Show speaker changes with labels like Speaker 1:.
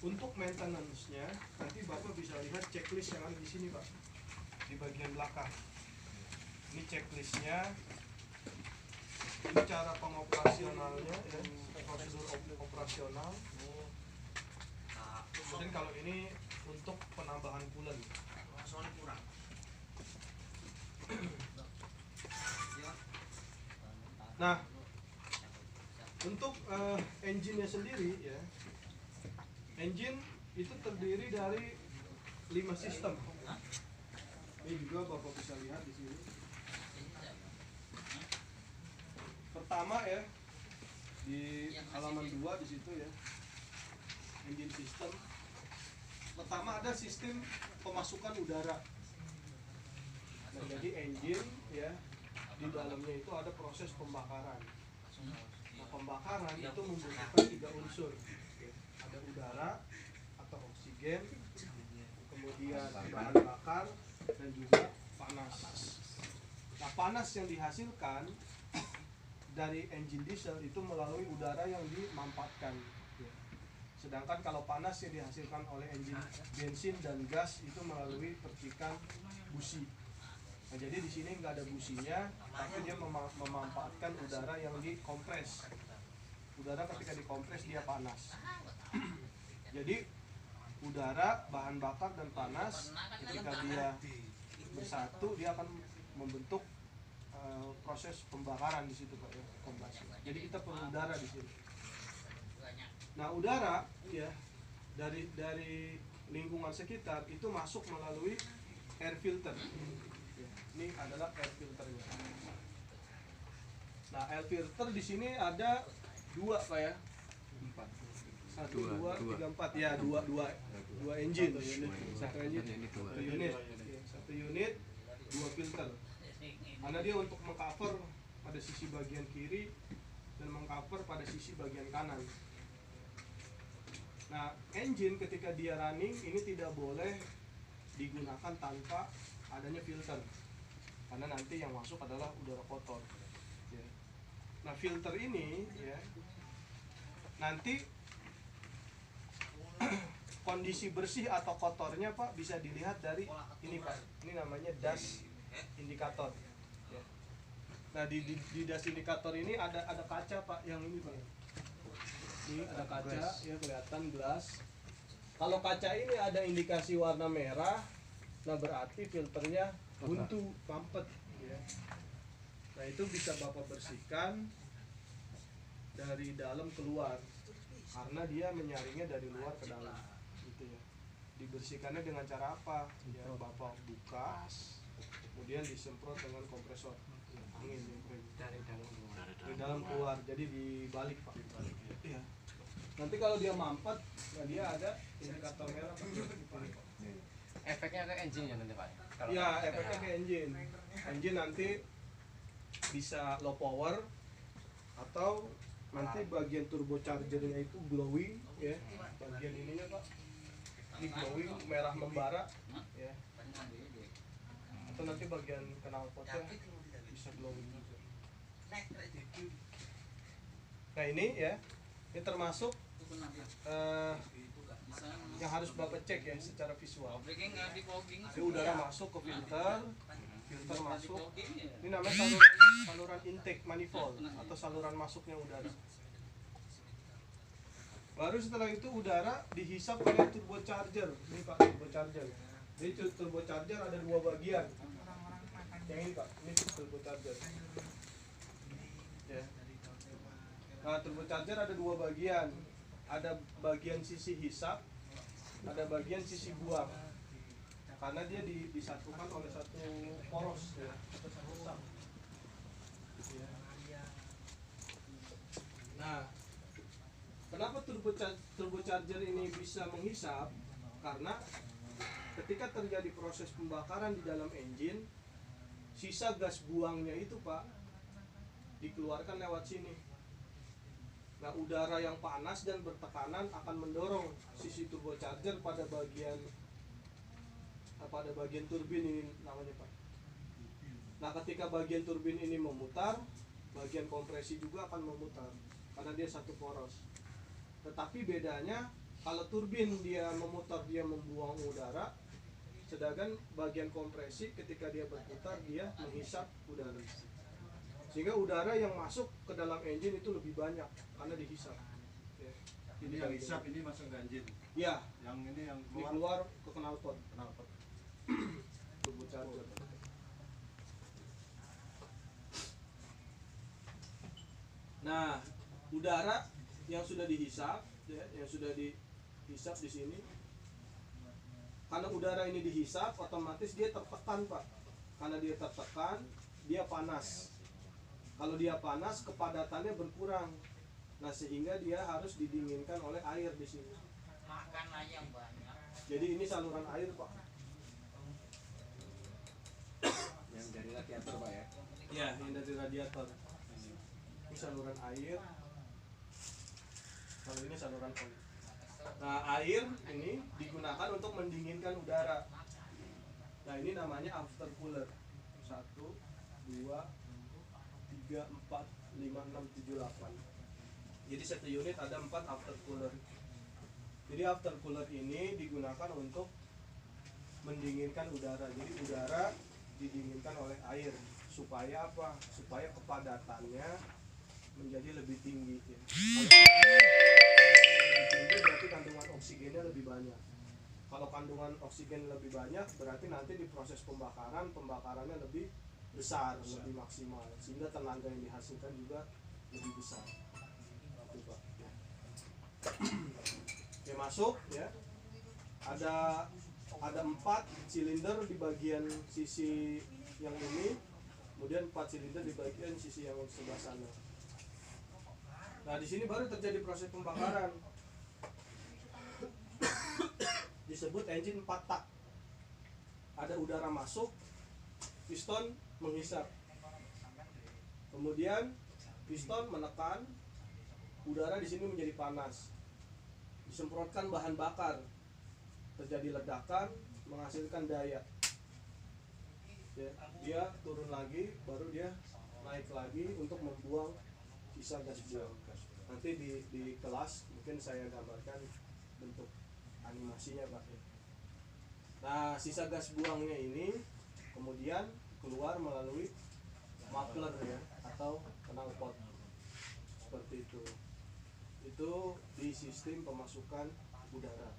Speaker 1: Untuk maintenance-nya nanti Bapak bisa lihat checklist yang ada di sini Pak, di bagian belakang. Ini checklistnya, ini cara pengoperasionalnya ya, prosedur operasional. Kemudian kalau ini untuk penambahan coolant. Nah, untuk engine-nya sendiri ya, engine itu terdiri dari 5 sistem. Ini juga Bapak bisa lihat di sini. Pertama ya, di halaman 2 di situ ya, engine system. Pertama ada sistem pemasukan udara. Nah, jadi engine ya, di dalamnya itu ada proses pembakaran. Nah, pembakaran itu membutuhkan 3 unsur. Ada udara atau oksigen, kemudian bahan bakar, dan juga panas. Nah, panas yang dihasilkan dari engine diesel itu melalui udara yang dimampatkan. Sedangkan kalau panas yang dihasilkan oleh engine bensin dan gas itu melalui percikan busi. Nah, jadi di sini nggak ada businya, tapi dia memanfaatkan udara yang dikompres. Udara ketika dikompres dia panas. Jadi udara, bahan bakar dan panas ketika dia bersatu dia akan membentuk proses pembakaran di situ Pak ya, kombustasi. Jadi kita perlu udara di sini. Nah, udara ya dari lingkungan sekitar itu masuk melalui air filter. Ya, ini adalah air filternya. Nah, air filter di sini ada 2 Pak ya. 1, 2, 3, 4 ya, 2 engine. Satu engine, 1 unit. 1 unit, 2 filter. Karena dia untuk mengcover pada sisi bagian kiri dan mengcover pada sisi bagian kanan. Nah, engine ketika dia running ini tidak boleh digunakan tanpa adanya filter, karena nanti yang masuk adalah udara kotor. Ya. Nah, filter ini ya nanti kondisi bersih atau kotornya Pak bisa dilihat dari ini Pak. Ini namanya dust indikator. Ya. Nah, di dust indikator ini ada kaca Pak yang ini Pak. Ini ada kaca ya, kelihatan glass. Kalau kaca ini ada indikasi warna merah, nah berarti filternya buntu, mampet ya. Nah, itu bisa Bapak bersihkan dari dalam keluar, karena dia menyaringnya dari luar ke dalam gitu ya. Dibersihkannya dengan cara apa? Ya, Bapak buka, kemudian disemprot dengan kompresor angin dari dalam keluar, jadi dibalik Pak. Ya. Nanti kalau dia mampet, nah dia ada indikator merah.
Speaker 2: Efeknya ke engine ya nanti Pak?
Speaker 1: Ya, efeknya ke engine. Engine nanti bisa low power atau nanti bagian turbochargernya itu glowing ya. Bagian ininya Pak, ini glowing merah membara ya. Atau nanti bagian knalpotnya bisa glowing juga. Nah, ini ya, ini termasuk yang harus Bapak cek ya secara visual. Jadi udara masuk ke filter masuk. Ini namanya saluran intake manifold atau saluran masuknya udara. Baru setelah itu udara dihisap oleh turbocharger. Ini Pak, turbocharger. Jadi turbocharger ada 2 bagian. Yang ini Pak, ini turbocharger. Ya. Nah, turbocharger ada 2 bagian. Ada bagian sisi hisap, ada bagian sisi buang. Karena dia disatukan oleh satu poros ya, satu sak. Ya. Nah, kenapa turbocharger ini bisa menghisap? Karena ketika terjadi proses pembakaran di dalam engine, sisa gas buangnya itu Pak dikeluarkan lewat sini. Nah, udara yang panas dan bertekanan akan mendorong sisi turbocharger pada bagian turbin ini namanya Pak. Nah, ketika bagian turbin ini memutar, bagian kompresi juga akan memutar karena dia satu poros. Tetapi bedanya Kalau turbin dia memutar, dia membuang udara, sedangkan bagian kompresi ketika dia berputar dia menghisap udara. Sehingga udara yang masuk ke dalam engine itu lebih banyak karena dihisap. Ya.
Speaker 2: Ini yang hisap ini masuk ke engine.
Speaker 1: Ya,
Speaker 2: Yang ini yang
Speaker 1: ini keluar ke knalpot.
Speaker 2: Knalpot.
Speaker 1: Turbo charger. Nah, udara yang sudah dihisap, ya, yang sudah dihisap di sini, karena udara ini dihisap, otomatis dia tertekan, Pak. Karena dia tertekan, dia panas. Kalau dia panas, kepadatannya berkurang. Nah, sehingga dia harus didinginkan oleh air di sini.
Speaker 3: Makan ayam banyak.
Speaker 1: Jadi ini saluran air, Pak.
Speaker 2: Yang dari radiator, Pak ya.
Speaker 1: Ya, yang dari radiator. Ini saluran air. Kalau ini saluran oli. Nah, air ini digunakan untuk mendinginkan udara. Nah, ini namanya aftercooler. 1, 2, 3, 4, 5, 6, 7, 8. Jadi satu unit ada 4 aftercooler. Jadi aftercooler ini digunakan untuk mendinginkan udara. Jadi udara didinginkan oleh air. Supaya apa? Supaya kepadatannya menjadi lebih tinggi. Ya. Kalau lebih tinggi berarti kandungan oksigennya lebih banyak. Kalau kandungan oksigen lebih banyak berarti nanti di proses pembakarannya lebih besar, lebih maksimal, sehingga tenaga yang dihasilkan juga lebih besar. Itu, Pak. Ya. Oke, masuk ya. Ada 4 silinder di bagian sisi yang ini, kemudian 4 silinder di bagian sisi yang sebelah sana. Nah, di sini baru terjadi proses pembakaran. Disebut engine 4 tak. Ada udara masuk, piston menghisap. Kemudian piston menekan, udara di sini menjadi panas. Disemprotkan bahan bakar, terjadi ledakan, menghasilkan daya. Ya, dia turun lagi, baru dia naik lagi untuk membuang sisa gas buang. Nanti di kelas mungkin saya gambarkan bentuk animasinya, Pak. Nah, sisa gas buangnya ini kemudian keluar melalui muffler ya, atau knalpot seperti itu. Itu di sistem pemasukan udara.